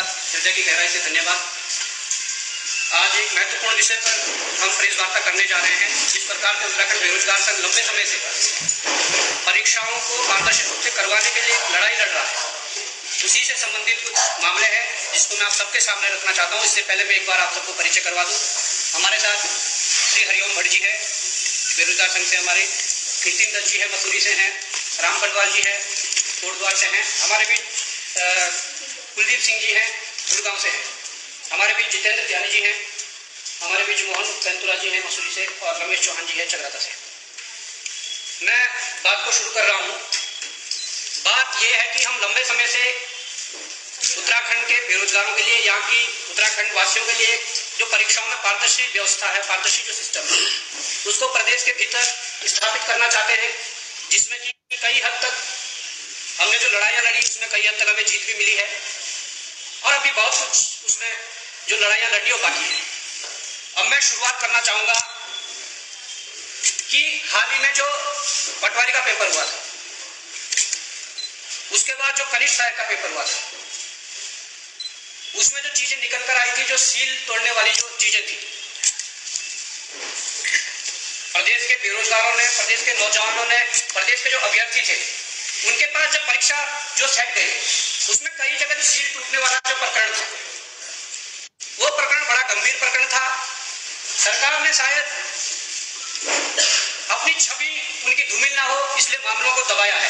हृदय की गहराई से धन्यवाद। आज एक महत्वपूर्ण विषय पर हम प्रेस वार्ता करने जा रहे हैं। जिस प्रकार से उत्तराखंड बेरोजगार संघ लंबे समय से परीक्षाओं को पारदर्शी रूप से करवाने के लिए लड़ाई लड़ रहा है, उसी से संबंधित कुछ मामले हैं जिसको मैं आप सबके सामने रखना चाहता हूँ। इससे पहले मैं एक बार आप सबको परिचय करवा दूँ। हमारे साथ श्री हरिओम भट्ट जी है, बेरोजगार संघ से हमारे, नितिन दत्त जी है, मसूरी से हैं, राम कटवाल जी है, कोटद्वार से हैं, हमारे बीच कुलदीप सिंह जी हैं, गुड़गांव से हैं, हमारे बीच जितेंद्र त्यानी जी हैं, हमारे बीच मोहन पेंतुरा जी हैं मसूरी से, और रमेश चौहान जी हैं चक्राता से। मैं बात को शुरू कर रहा हूँ। बात यह है कि हम लंबे समय से उत्तराखंड के बेरोजगारों के लिए, यहाँ की उत्तराखंड वासियों के लिए जो परीक्षाओं में पारदर्शी व्यवस्था है, पारदर्शी जो सिस्टम है, उसको प्रदेश के भीतर स्थापित करना चाहते हैं, जिसमें कि कई हद तक हमने जो लड़ाइयाँ लड़ी उसमें कई हद तक हमें जीत भी मिली है, और अभी बहुत कुछ उसमें जो लड़ाइयाँ लड़नी हो बाकी है। अब मैं शुरुआत करना चाहूँगा कि हाल ही में जो पटवारी का पेपर हुआ था, उसके बाद जो कनिष्ठ सहायक का पेपर हुआ था, उसमें जो चीजें निकल कर आई थी, जो सील तोड़ने वाली जो चीजें थी, प्रदेश के बेरोजगारों ने, प्रदेश के नौजवानों ने, प्रदेश के जो अभ्यर्थी थे, उनके पास जब परीक्षा जो सेट गई, उसमें कई जगह जो सील टूटने वाला जो प्रकरण था, वो प्रकरण बड़ा गंभीर प्रकरण था। सरकार ने शायद अपनी छवि उनकी धूमिल ना हो इसलिए मामलों को दबाया है।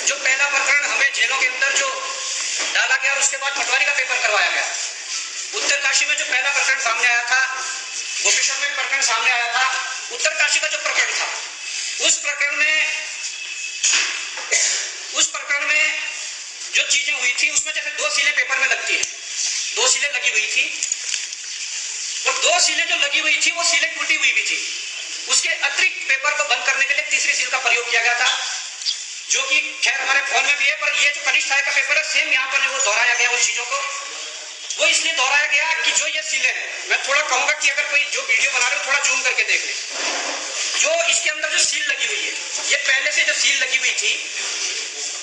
जो पहला प्रकरण हमें जेलों के अंदर जो डाला गया, उसके बाद पटवारी का पेपर करवाया गया। उत्तरकाशी में जो पहला प्रकरण सामने आया था, गोपेश्वर में प्रकरण सामने आया था, उत्तरकाशी का जो प्रकरण था, उस प्रकरण में जो चीजें हुई थी, उसमें जैसे 2 सीलें पेपर में लगती है, 2 सीलें लगी हुई थी, और 2 सीलें जो लगी हुई थी वो सीलें टूटी हुई भी थी। उसके अतिरिक्त पेपर को बंद करने के लिए तीसरी सील का प्रयोग किया गया था, जो कि खैर हमारे फोन में भी है, पर ये जो कनिष्ठ सहायक का पेपर है, सेम यहाँ पर वो दोहराया गया उन चीजों को। वो इसलिए दोहराया गया कि जो ये सीलें हैं, मैं थोड़ा कहूंगा कि अगर कोई जो वीडियो बना रहे हो थोड़ा जूम करके देख ले। जो इसके अंदर जो सील लगी हुई है, ये पहले से जो सील लगी हुई थी,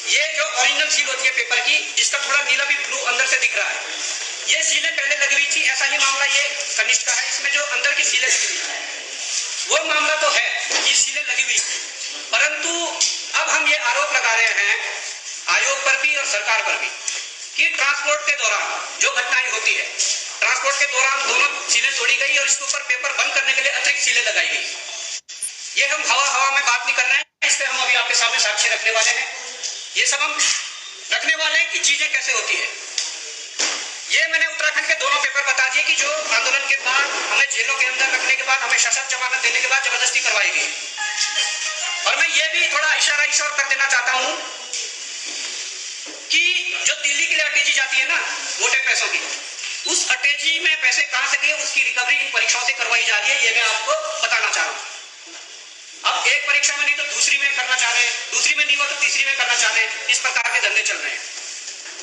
ये जो ओरिजिनल सील होती है पेपर की, जिसका थोड़ा नीला भी ब्लू अंदर से दिख रहा है, ये सीलें पहले लगी हुई थी। ऐसा ही मामला ये कनिष्ठ का है, इसमें जो अंदर की सीलें लगी हुई है, वो मामला तो है कि सीलें लगी हुई, परंतु अब हम ये आरोप लगा रहे हैं आयोग पर भी और सरकार पर भी कि ट्रांसपोर्ट के दौरान जो घटनाएं होती है, ट्रांसपोर्ट के दौरान दोनों सीलें तोड़ी गई और इसके ऊपर पेपर बंद करने के लिए अतिरिक्त सीलें लगाई गई। ये हम हवा में बात नहीं कर रहे हैं, इस पर हम अभी आपके सामने साक्ष्य रखने वाले हैं। ये सब हम रखने वाले हैं कि चीजें कैसे होती है। ये मैंने उत्तराखंड के दोनों पेपर बता दिए कि जो आंदोलन के बाद हमें जेलों के अंदर रखने के बाद, हमें सशर्त जमानत देने के बाद जबरदस्ती करवाई गई। और मैं ये भी थोड़ा इशारा कर देना चाहता हूं कि जो दिल्ली के लिए अटैची जाती है ना मोटे पैसों की, उस अटैची में पैसे कहां से गए, उसकी रिकवरी इन परीक्षाओं से करवाई जा रही है। ये मैं आपको बताना चाह रहा हूं। अब एक परीक्षा में नहीं तो दूसरी में करना चाह रहे हैं, दूसरी में नहीं हुआ तो तीसरी में करना चाह रहे हैं, इस प्रकार के धंधे चल रहे हैं।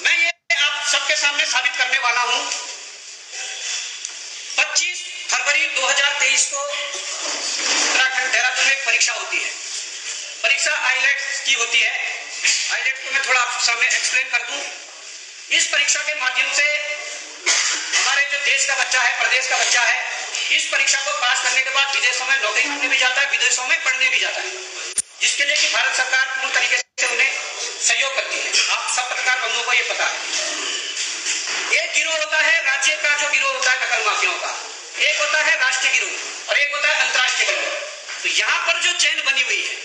मैं ये आप सबके सामने साबित करने वाला हूं। 25 फरवरी 2023 को उत्तराखंड देहरादून में एक परीक्षा होती है। परीक्षा आईलेट्स की होती है। आईलेट्स को मैं थोड़ा आप सामने एक्सप्लेन कर दूं। इस परीक्षा के माध्यम से हमारे जो देश का बच्चा है, प्रदेश का बच्चा है, इस परीक्षा को पास करने के बाद विदेशों में नौकरी करने भी जाता है, विदेशों में पढ़ने भी जाता है, जिसके लिए कि भारत सरकार पूर्ण तरीके से उन्हें सहयोग करती है। आप सब पत्रकार बंधुओं को ये पता है। एक गिरोह होता है राज्य का, जो गिरोह होता है नकल माफियाओं का, एक होता है राष्ट्रीय गिरोह और एक होता है अंतर्राष्ट्रीय गिरोह। तो यहाँ पर जो चेन बनी हुई है,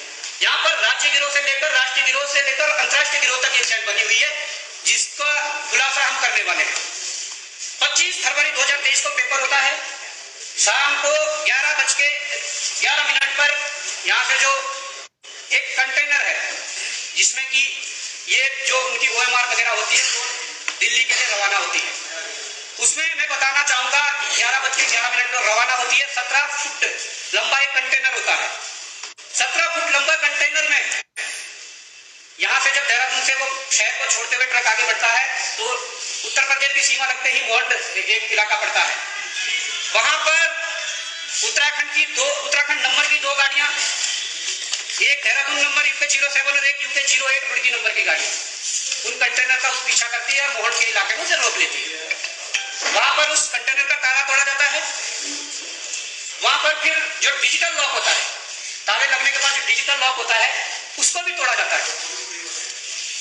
यहाँ पर राज्य गिरोह से लेकर, राष्ट्रीय गिरोह से लेकर अंतर्राष्ट्रीय गिरोह तक ये चेन बनी हुई है, जिसका खुलासा हम करने वाले हैं। 25 फरवरी 2023 को पेपर होता है। शाम को 11:11 पर यहाँ से जो एक कंटेनर है, जिसमें कि ये जो उनकी OMR वगैरह होती है, वो दिल्ली के लिए रवाना होती है। उसमें मैं बताना चाहूंगा 11:11 पर रवाना होती है। 17 फुट लंबा एक कंटेनर होता है। 17 फुट लंबा कंटेनर में यहाँ से जब देहरादून से वो शहर को छोड़ते हुए ट्रक आगे बढ़ता है, तो उत्तर प्रदेश की सीमा लगते ही मोहन एक इलाका पड़ता है। वहां पर उत्तराखंड नंबर की 2 गाड़ियां, एक देहरादून नंबर UK 07 और एक UK 08 रुड़की नंबर की गाड़ी, उन कंटेनर का पीछा करती है और मोहन के इलाके में उसे रोक लेती है। वहां पर उस कंटेनर का ताला तोड़ा जाता है। वहां पर फिर जो डिजिटल लॉक होता है, ताले लगने के बाद जो डिजिटल लॉक होता है उसको भी तोड़ा जाता है।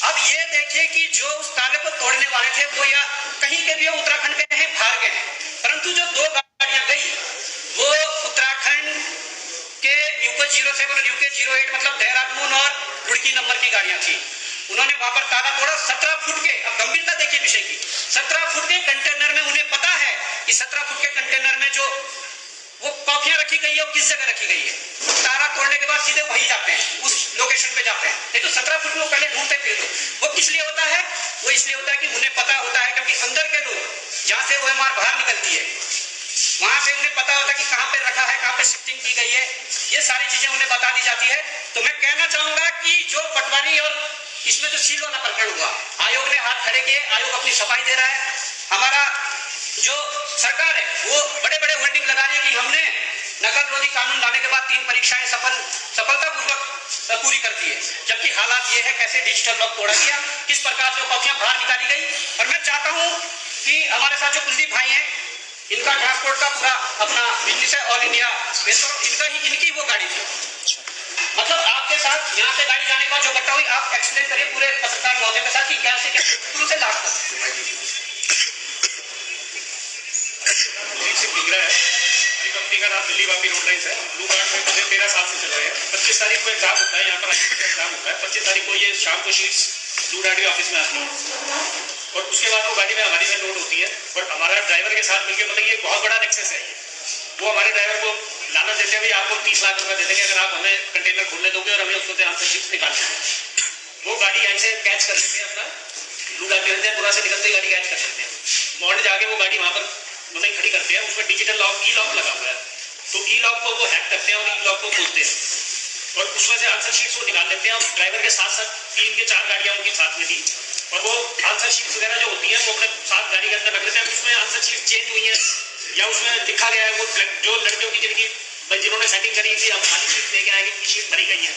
अब ये देखिए कि जो उस ताले को तोड़ने वाले थे वो या कहीं के भी उत्तराखंड के हैं, बाहर के हैं, परंतु जो दो गाड़ियां गई वो उत्तराखंड के यूके 07 और यूके 08 मतलब देहरादून और रुड़की नंबर की गाड़ियां थी। उन्होंने वहां पर ताला तोड़ा 17 फुट के, अब गंभीरता देखिए विषय की, 17 फुट के कंटेनर में उन्हें पता है कि 17 फुट के कंटेनर में जो वो कॉफियां रखी गई है वो किस जगह रखी गई है। ताला तोड़ने के बाद सीधे वही जाते हैं, उस लोकेशन पे जाते हैं। नहीं तो 17 फुट में वो पहले ढूंढते फिर वो किस लिए होता है? वो इसलिए होता है कि उन्हें पता होता है, क्योंकि अंदर के लोग जहां से OMR बाहर निकलती है वहां से उन्हें पता होता है कि कहां पे रखा है, कहां पे शिफ्टिंग की गई है, ये सारी चीजें उन्हें बता दी जाती है। तो मैं कहना चाहूंगा कि जो पटवारी और इसमें जो सील वाला प्रकरण हुआ, आयोग ने हाथ खड़े किए, आयोग अपनी सफाई दे रहा है। हमारा जो सरकार है वो बड़े बड़े होर्डिंग लगा रही है कि हमने नकल रोधी कानून लाने के बाद 3 परीक्षाएं सफलतापूर्वक पूरी कर दी है, जबकि हालात ये है कैसे डिजिटल लॉक तोड़ा गया, किस प्रकार से कॉपियां बाहर निकाली गई। और मैं चाहता हूं कि हमारे साथ जो कुलदीप भाई हैं, इनका ट्रांसपोर्ट का पूरा अपना बिजनेस है, ऑल इंडिया, इनकी वो गाड़ी थी। मतलब आपके साथ यहाँ से गाड़ी जाने के बाद जो घटना हुई, आप एक्सप्लेन करिए पूरे पत्रकार महोदय के साथ कि क्या से क्या शुरू से लास्ट तक दिख रहा है। हमारी कंपनी का नाम दिल्ली वापी रोड लाइन्स है। ब्लू कार्ड में मुझे 13 साल से चल रहे हैं। 25 तारीख को एग्जाम होता है, यहाँ पर एग्जाम होता है। 25 तारीख को ये शाम को शीट्स ब्लू डार्ट के ऑफिस में आती है और उसके बाद वो गाड़ी में हमारी में लोड होती है और हमारा ड्राइवर के साथ मिलकर, मतलब ये बहुत बड़ा नेक्सस है। वो हमारे ड्राइवर को लालच देते हैं, आपको 30 लाख रुपए दे देंगे अगर आप हमें कंटेनर खोलने दोगे और हमें उसको यहाँ से शीट्स निकाल देंगे। वो गाड़ी यहाँ से कैच कर लेते हैं, अपना ब्लू डार्ट रहते हैं, पूरा से निकलते ही गाड़ी कैच कर लेते हैं। मॉर्निंग जाके वो गाड़ी वहाँ पर मतलब खड़ी करते हैं। उसमें डिजिटल लॉक, ई लॉक लगा हुआ है, तो ई लॉक को वो हैक करते हैं और ई लॉक को खोलते हैं और उसमें से आंसर शीट्स को निकाल लेते हैं। और ड्राइवर के साथ साथ 3 के 4 गाड़ियां उनके साथ में थी और वो आंसर शीट्स वगैरह जो होती हैं वो अपने साथ गाड़ी के अंदर रख लेते हैं। उसमें आंसर शीट चेंज हुई है या उसमें लिखा गया है वो जो लड़कियों की जिन्होंने सेटिंग करी थी, हम खाली शीट लेके आएंगे, उनकी शीट भरी गई है।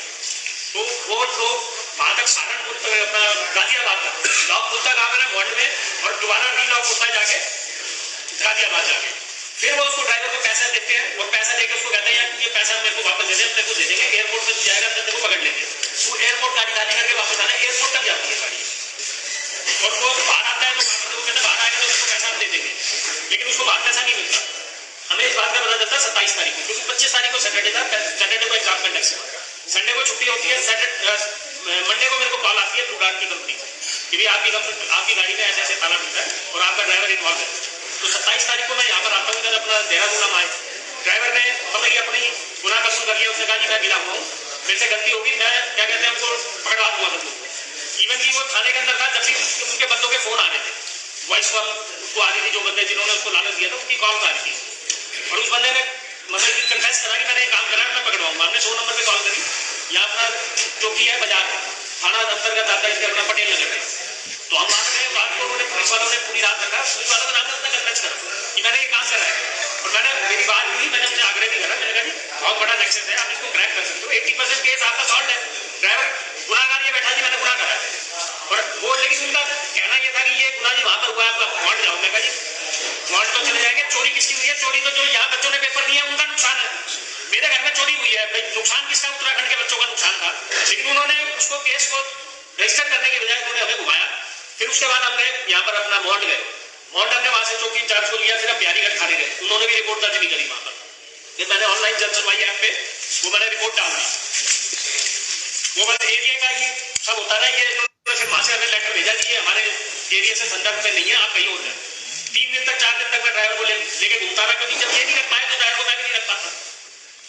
तो वो लोग वहां तक सहारनपुर अपना गाजियाबाद तक लॉक खुलता कहाँ पर है, वार्ड में, और दोबारा री लॉक होता है जाके गाजियाबाद जाके। फिर वो उसको ड्राइवर को पैसा देते हैं और पैसा देकर उसको कहते हैं यार तू ये पैसा मेरे को वापस दे दे, मेरे को दे देंगे, एयरपोर्ट पे तू जाएगा, हम तेरे को पकड़ लेंगे। तू एयरपोर्ट गाड़ी खाली करके वापस आना, एयरपोर्ट तक जाती है गाड़ी और वो बाहर आता है तो वो कहते बाहर आएगा तो उसको पैसा हम दे देंगे, लेकिन उसको बाहर पैसा नहीं मिलता। हमें इस बात का पता चलता 27 तारीख को, क्योंकि 25 तारीख को सैटरडे था, सैटरडे को एग्जाम कंडक्ट हुआ, संडे को छुट्टी होती है, मंडे को मेरे को कॉल आती है ब्लू डार्ट की कंपनी से कि भाई आपकी गाड़ी में ऐसे ऐसे ताला मिलता है और आपका ड्राइवर इन्वॉल्व है। तो 27 तारीख को मैं यहाँ पर आता हूँ, इधर अपना देहरादून आए, ड्राइवर ने मतलब ये अपनी गुनाह कबूल कर लिया। उसने कहा जी मैं गिरा हुआ हूँ, मेरे से गलती होगी, मैं क्या कहते हैं उनको पकड़वा दूंगा बंदूक को। इवन की वो थाने के अंदर था, जब भी उनके बंदों के फोन आ रहे थे, वॉइस कॉल उसको आ रही थी, जो बंदे जिन्होंने उसको लालच दिया था उनकी कॉल आ रही थी और उस बंदे ने मतलब कि कन्फेस करा कि मैंने ये काम करा, मैं पकड़वाऊंगा। हमने 100 नंबर पर कॉल करी, यहाँ अपना चौकी है बाजार थाना अंतर्गत आता है, इसके अपना पटेल नगर में। तो हम वहाँ पे रात को उन्होंने पुलिस वालों ने पूरी रात रखा, पुलिस वालों ने रात तक कन्फेस करा कि मैंने ये काम करा है और मैंने मेरी बात हुई, मैंने उनसे आग्रह भी करा, मैंने कहा जी बहुत बड़ा नेक्सस है, आप इसको क्रैक कर सकते हो, 80% केस आपका सॉल्व है, ड्राइवर गुनाहगार ये बैठा जी मैंने गुनाह करा है। और वो लेकिन उनका कहना यह था कि ये गुनाह जी वहाँ पर हुआ है, आपका वार्ड जाओ। मैं कहा जी वार्ड तो चले जाएंगे, चोरी किसकी हुई है? चोरी तो जो यहाँ बच्चों ने पेपर दिए उनका नुकसान है, मेरे घर में चोरी हुई है, भाई नुकसान किसका? उत्तराखंड के बच्चों का नुकसान था। लेकिन उन्होंने उसको केस को रजिस्टर करने की बजाय उन्होंने हमें घुमाया। फिर उसके बाद हमने यहाँ पर अपना मॉन्ड गए, मॉन्ड हमने वहां से चौकी इंचार्ज को लिया, फिर हम बिहारीगढ़ थाने गए, उन्होंने भी रिपोर्ट दर्ज नहीं करी वहां पर। फिर मैंने ऑनलाइन जन सुनवाई ऐप पे वो मैंने रिपोर्ट डाल दी, वो बस एरिया का ही सब होता रहा, ये फिर वहां से हमें लेटर भेजा कि हमारे एरिया से संदर्भ में नहीं है, आप कहीं और जाए। 3 दिन तक 4 दिन तक मैं ड्राइवर को लेके घूमता रहा, क्योंकि जब ये नहीं रख पाए तो ड्राइवर को मैं भी नहीं रख पाता।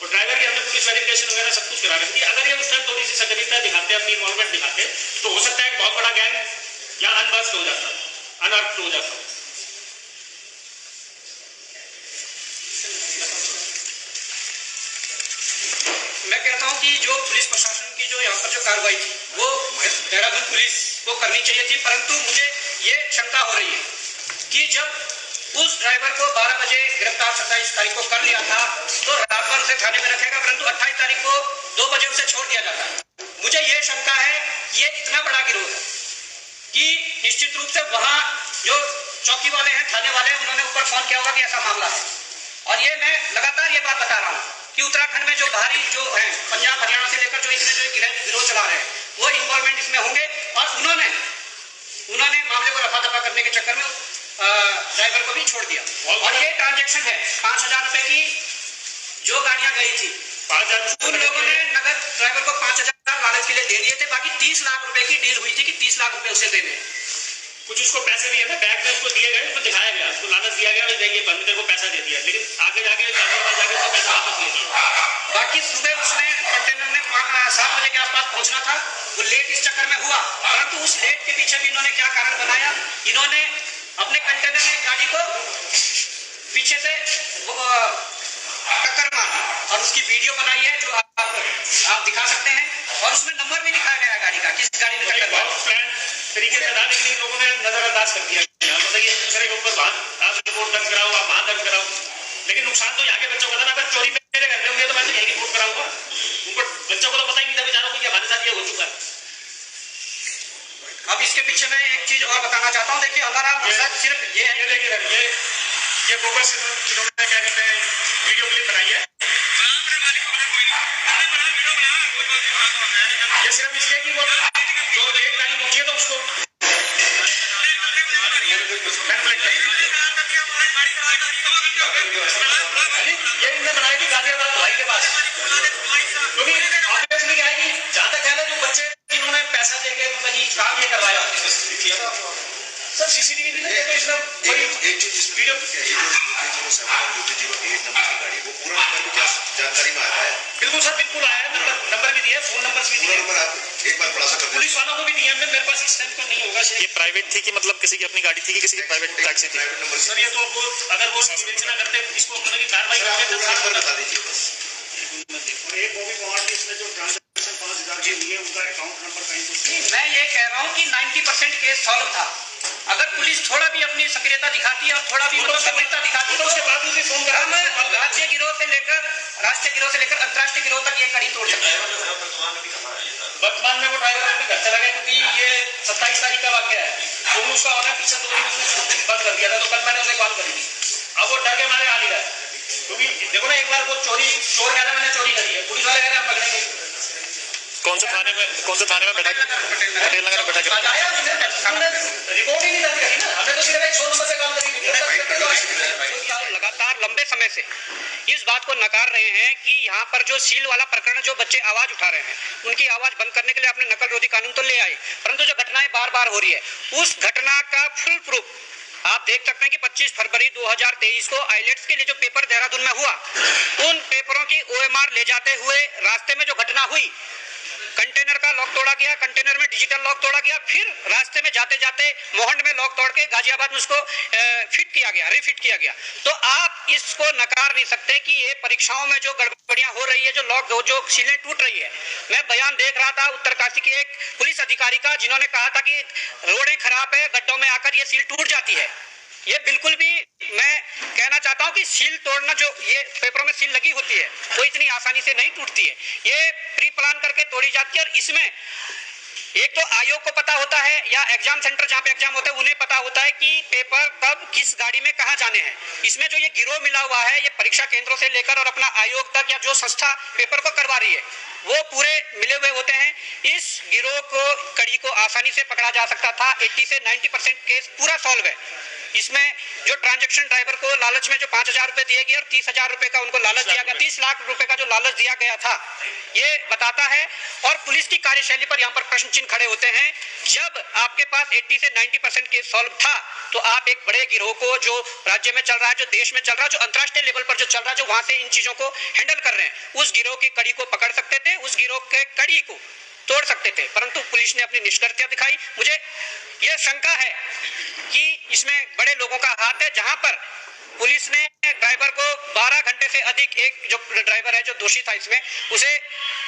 और ड्राइवर की हमने पुलिस वेरिफिकेशन वगैरह सब कुछ करा रखी थी। अगर ये उस टाइम थोड़ी सी सक्रियता दिखाते, अपनी इन्वॉल्वमेंट दिखाते, तो हो सकता है बहुत बड़ा गैंग या अनबस्ट हो जाता, अनअर्थ हो जाता। मैं कहता हूं कि जो पुलिस प्रशासन की जो यहाँ पर जो कार्रवाई थी वो देहरादून पुलिस को करनी चाहिए थी, परंतु मुझे ये शंका हो रही है कि जब उस ड्राइवर को 12 बजे गिरफ्तार 27 तारीख को कर लिया था तो रात भर उसे थाने में रखेगा, परंतु 28 तारीख को 2 बजे उसे छोड़ दिया जाता है। मुझे ये शंका है कि ये इतना बड़ा गिरोह है, कि निश्चित रूप से वहां जो चौकी वाले हैं, थाने वाले हैं, उन्होंने ऊपर फोन किया होगा कि ऐसा मामला है। और ये मैं लगातार ये बात बता रहा हूँ कि उत्तराखंड में जो बाहरी जो है, पंजाब हरियाणा से लेकर जो इसमें जो गिरोह चला रहे हैं, वो इन्वॉल्वमेंट इसमें होंगे। और उन्होंने मामले को रफा दफा करने के चक्कर में ड्राइवर को भी छोड़ दिया। और ये ट्रांजेक्शन है 5,000 रुपए की जो गाड़ियां गई थी, 5,000 उन लोगों ने नगद ड्राइवर को 5,000 लालच के लिए दे दिए थे। बाकी 30 लाख रुपए की डील हुई थी कि 30 लाख रुपए उसे देने। कुछ उसको पैसे भी है ना, बैग में उसको दिए गए, उसको दिखाया गया, उसको लालच दिया गया, ये बंदे को पैसा दे दिया, लेकिन आगे जाके उसको पैसा वापस ले लिया। बाकी सुबह उसने कंटेनर में 7 बजे के आसपास पहुंचना था, वो लेट इस चक्कर में हुआ। परंतु उस लेट के पीछे भी इन्होंने क्या कारण बनाया, इन्होंने अपने कंटेनर में गाड़ी को पीछे से टक्कर मारी और उसकी वीडियो बनाई है जो आप दिखा सकते हैं। और उसमें नंबर भी दिखाया गया गाड़ी का, किस गाड़ी में टक्कर मारी। तरीके से था, लेकिन इन लोगों ने नजरअंदाज कर दिया। बताइए, दूसरे के ऊपर आप रिपोर्ट दर्ज कराओ, आप वहां दर्ज कराओ, लेकिन नुकसान तो यहाँ के बच्चों को था ना। अगर चोरी मेरे घर में हुई है तो मैं तो यही रिपोर्ट कराऊंगा। उनको बच्चों को तो पता ही नहीं था बेचारों को कि हमारे साथ ये हो चुका है। अब इसके पीछे मैं एक चीज और बताना चाहता हूँ। देखिए, हमारा मकसद सिर्फ ये है, ये बोगस इन्होंने क्या कहते हैं वीडियो क्लिप बनाई है। ये सिर्फ इसलिए कि वो जो लेट गाड़ी पहुंची है तो उसको ये इनने बनाई थी गाजियाबाद भाई के पास, क्योंकि ऑब्वियसली क्या है कि जहां तक है ना, जो बच्चे जिन्होंने पैसा देके काम ये करवाया सर, सीसीटीवी भी नहीं, तो इसमें एक चीज वीडियो 08 नंबर की गाड़ी, वो पूरा नंबर भी क्या जानकारी में आता है? बिल्कुल सर, बिल्कुल आया है, नंबर भी दिया, फोन नंबर भी दिया, नंबर आप एक बार खुलासा कर दें। पुलिस वालों को भी दिया, मेरे पास इस टाइम तो नहीं होगा। ये प्राइवेट थी कि मतलब किसी की अपनी गाड़ी थी कि किसी की प्राइवेट टैक्सी थी? सर ये तो वो अगर वो विवेचना करते, इसको मतलब की कार्रवाई करते तो नंबर बता दीजिए बस। और एक वो भी पॉइंट इसमें जो ट्रांजैक्शन 5,000 की हुई है, उनका अकाउंट नंबर कहीं तो मैं ये कह रहा हूँ कि 90% केस सॉल्व था। अगर पुलिस थोड़ा भी अपनी सक्रियता दिखाती और थोड़ा भी मतलब सक्रियता दिखाती तो उसके बाद भी फोन हम राज्य गिरोह से लेकर राष्ट्रीय गिरोह से लेकर अंतर्राष्ट्रीय गिरोह तक ये कड़ी तोड़ सकते हैं। वर्तमान में वो ड्राइवर अपने घर चला गया, क्योंकि ये 27 तारीख का वाक्य है। तो उसका होना पीछे 2 दिन उसने बंद कर दिया था, तो कल मैंने उसे कॉल करी थी। अब वो डर के मारे आ नहीं रहा है, क्योंकि देखो ना, एक बार वो चोर कह रहा मैंने चोरी करी है, पुलिस वाले कह रहे हैं हम पकड़ेंगे। कौन से थाने में बैठा, पटेल नगर में बैठा कर रिपोर्ट ही नहीं दर्ज करी ना, हमने तो सिर्फ 100 नंबर से कॉल करी थी। लगातार लंबे समय से इस बात को नकार रहे हैं कि यहाँ पर जो सील वाला प्रकरण, जो बच्चे आवाज उठा रहे हैं, उनकी आवाज बंद करने के लिए आपने नकल रोधी कानून तो ले आए, परंतु जो घटनाएं बार बार हो रही है, उस घटना का फुल प्रूफ आप देख सकते हैं कि 25 फरवरी 2023 को आइलेट्स के लिए जो पेपर देहरादून में हुआ, उन पेपरों की OMR ले जाते हुए रास्ते में जो घटना हुई, कंटेनर का लॉक तोड़ा गया, कंटेनर में डिजिटल लॉक तोड़ा गया, फिर रास्ते में जाते जाते मोहंड में लॉक तोड़ के गाजियाबाद में उसको फिट किया गया, रिफिट किया गया। तो आप इसको नकार नहीं सकते कि ये परीक्षाओं में जो गड़बड़ियां हो रही है, जो सीलें टूट रही है। मैं बयान देख रहा था उत्तरकाशी के एक पुलिस अधिकारी का, जिन्होंने कहा था कि रोडें खराब है, गड्ढों में आकर ये सील टूट जाती है। ये बिल्कुल भी, मैं कहना चाहता हूं कि सील तोड़ना, जो ये पेपरों में सील लगी होती है, वो इतनी आसानी से नहीं टूटती है, ये प्री प्लान करके तोड़ी जाती है। और इसमें एक तो आयोग को पता होता है, या एग्जाम सेंटर जहां पे एग्जाम होते हैं उन्हें पता होता है कि पेपर कब किस गाड़ी में कहां जाने हैं। इसमें जो ये गिरोह मिला हुआ है, ये परीक्षा केंद्रों से लेकर और अपना आयोग तक, या जो संस्था पेपर को करवा रही है, वो पूरे मिले हुए होते हैं। इस गिरोह को, कड़ी को आसानी से पकड़ा जा सकता था। 80 से 90% केस पूरा सॉल्व है। इसमें जो ट्रांजैक्शन ड्राइवर को लालच में जो 5,000 रुपए दिए गए और 30,000 रुपए का उनको लालच दिया गया, 30 लाख रुपए का जो लालच दिया गया था, ये बताता है। और पुलिस की कार्यशैली पर यहाँ पर प्रश्न चिन्ह खड़े होते हैं। जब आपके पास 80 से 90% केस सॉल्व था, तो आप एक बड़े गिरोह को, जो राज्य में चल रहा है, जो देश में चल रहा है, जो अंतर्राष्ट्रीय लेवल पर जो चल रहा है, जो वहां से इन चीजों को हैंडल कर रहे हैं, उस गिरोह की कड़ी को पकड़ सकते थे, उस गिरोह के कड़ी को तोड़ सकते थे। परंतु पुलिस ने अपनी निष्क्रियता दिखाई। मुझे यह शंका है कि इसमें बड़े लोगों का हाथ है, जहां पर पुलिस ने ड्राइवर को 12 घंटे से अधिक, एक जो ड्राइवर है जो दोषी था इसमें, उसे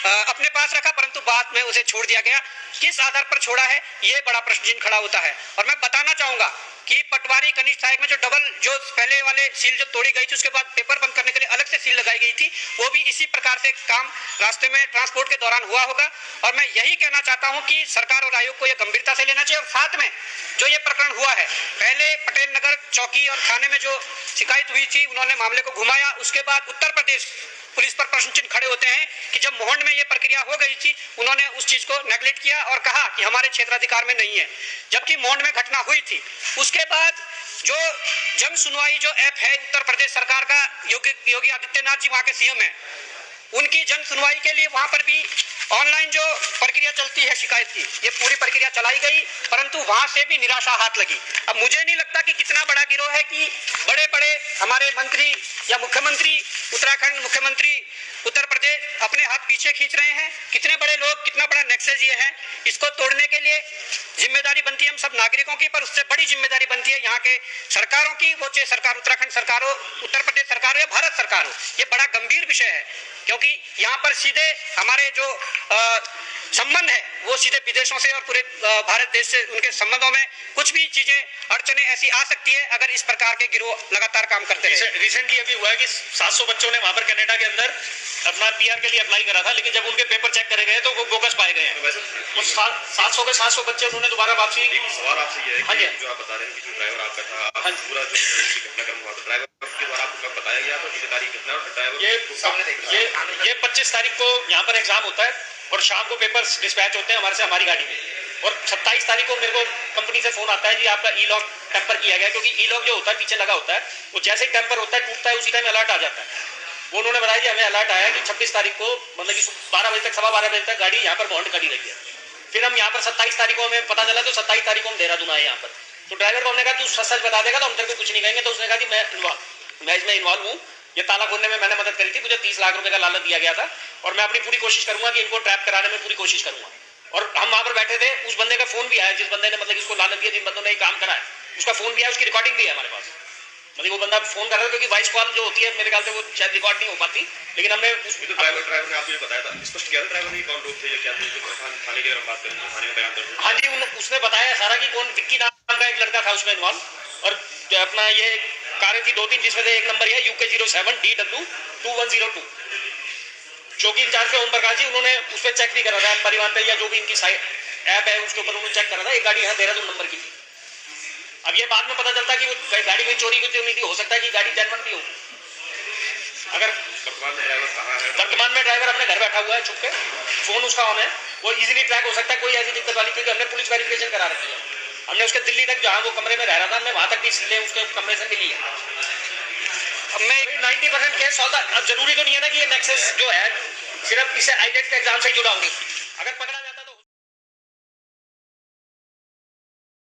अपने पास रखा, परंतु बाद में उसे छोड़ दिया गया। किस आधार पर छोड़ा है, ये बड़ा प्रश्न चिन्ह खड़ा होता है। और मैं बताना चाहूंगा कि पटवारी कनिष्ठ सहायक में जो डबल जो पहले वाले सील जो तोड़ी गई थी उसके बाद पेपर बंद करने के लिए अलग से सील लगाई गई थी, वो भी इसी प्रकार से काम रास्ते में ट्रांसपोर्ट के दौरान हुआ होगा। और मैं यही कहना चाहता हूं कि सरकार और आयोग को यह गंभीरता से लेना चाहिए। और साथ में जो ये प्रकरण हुआ है, पहले पटेल नगर चौकी और थाने में जो शिकायत हुई थी, उन्होंने मामले को घुमाया, उसके बाद उत्तर प्रदेश पुलिस पर प्रश्न चिन्ह खड़े होते हैं कि जब मोहंड में ये प्रक्रिया हो गई थी, उन्होंने उस चीज को नेगलेक्ट किया और कहा कि हमारे क्षेत्राधिकार में नहीं है, जबकि मोहंड में घटना हुई थी। उसके बाद जो जन सुनवाई जो ऐप है उत्तर प्रदेश सरकार का, योगी आदित्यनाथ जी वहां के सीएम है, उनकी जन सुनवाई के लिए वहां पर भी ऑनलाइन जो प्रक्रिया चलती है शिकायत की, ये पूरी प्रक्रिया चलाई गई, परंतु वहां से भी निराशा हाथ लगी। अब मुझे नहीं लगता कि कितना बड़ा गिरोह है कि बड़े बड़े हमारे मंत्री या मुख्यमंत्री उत्तराखंड, मुख्यमंत्री उत्तर प्रदेश अपने हाथ पीछे खींच रहे हैं। कितने बड़े लोग, कितना बड़ा नेक्सस ये है, इसको तोड़ने के लिए जिम्मेदारी बनती है हम सब नागरिकों की, पर उससे बड़ी जिम्मेदारी बनती है यहाँ के सरकारों की, वो चाहे सरकार उत्तराखंड सरकार हो, उत्तर प्रदेश सरकार हो या भारत सरकार हो। ये बड़ा गंभीर विषय है, क्योंकि यहाँ पर सीधे हमारे जो संबंध है वो सीधे विदेशों से और पूरे भारत देश से, उनके संबंधों में कुछ भी चीजें अड़चने ऐसी आ सकती है अगर इस प्रकार के गिरोह लगातार काम करते हैं। रिसेंटली अभी हुआ है कि 700 बच्चों ने वहां पर कनाडा के अंदर अपना पीआर के लिए अप्लाई करा था, लेकिन जब उनके पेपर चेक करे गए तो वो बोगस पाए गए हैं। वो 700 के 700 बच्चे उन्होंने दोबारा वापसी। एक सवाल आपसे ये है हाँ जी, कि जो आप बता रहे हैं कि जो ड्राइवर आपका था, आप पूरा जो घटनाक्रम हुआ था, ड्राइवर के द्वारा आपको कब बताया गया था कितनी तारीख घटना, और ड्राइवर ये 25 तारीख को यहाँ पर एग्जाम होता है और शाम को पेपर डिस्पैच होते हैं हमारी गाड़ी में, और 27 तारीख को मेरे को कंपनी से फोन आता है जी आपका ई लॉक टेम्पर किया गया, क्योंकि ई लॉक जो होता है पीछे लगा होता है, वो जैसे ही टेम्पर होता है टूटता है उसी टाइम अलर्ट आ जाता है। वो उन्होंने बताया कि हमें अलर्ट आया कि 26 तारीख को मतलब कि 12 बजे तक, 12:15 बजे तक गाड़ी यहाँ पर मोहंड खड़ी रही है। फिर हम यहाँ पर 27 तारीख को हमें पता चला, तो 27 तारीख को हम देहरादून आए यहाँ पर। तो ड्राइवर को हमने कहा तू सच बता देगा तो हम तेरे को कुछ नहीं कहेंगे। तो उसने कहा कि मैं इसमें इन्वॉल्व हूँ, ये ताला खोलने में मैंने मदद करी थी, मुझे 30 लाख रुपए का लालच दिया गया था और मैं अपनी पूरी कोशिश करूंगा कि इनको ट्रैप कराने में पूरी कोशिश करूंगा। और हम वहां पर बैठे थे, उस बंदे का फोन भी आया, जिस बंदे ने मतलब इसको लालच दिया, जिन बंदों ने काम करा है, उसका फोन भी आया, उसकी रिकॉर्डिंग भी है हमारे पास। मतलब वो बंदा फोन कर रहा है, क्योंकि वॉइस कॉल जो होती है मेरे ख्याल से वो शायद रिकॉर्ड नहीं हो पाती, लेकिन हमने तो ड्राइवर ने आपको ये बताया था, स्पष्ट किया था ड्राइवर ने कौन लोग थे या क्या थे, थाने की अगर हम बात करें थाने में बयान दर्ज। हाँ जी, उसने बताया सारा कि कौन विक्की नाम का एक लड़का था उसमें इन्वॉल्व, और अपना ये कारें थी 2-3, जिसमें से एक नंबर है UK07DW2102, चौकी इंचार्ज थे ओम प्रकाश जी, उन्होंने उस पर चेक भी करा था, परिवहन पे या जो भी इनकी ऐप है उसके ऊपर उन्होंने चेक करा था। एक गाड़ी यहाँ देहरादून नंबर की थी। अब ये बाद में पता चलता कि वो गाड़ी में चोरी कुछ नहीं थी, हो सकता है कि गाड़ी जेन्युइन भी हो। अगर वर्तमान में ड्राइवर अपने घर बैठा हुआ है, छुप के फोन उसका ऑन है, वो इजीली ट्रैक हो सकता है, कोई ऐसी दिक्कत वाली, क्योंकि हमने पुलिस वेरिफिकेशन करा रखी है। हमने उसके दिल्ली तक जहाँ वो कमरे में रह रहा था, हमने वहां तक भी सीले उसके कमरे से मिली है। अब मैं 90% केस सॉल्व। अब जरूरी तो नहीं है ना कि ये नेक्सस जो है सिर्फ इसे आईलेट के एग्जाम से जुड़ा होगी। अगर पकड़ा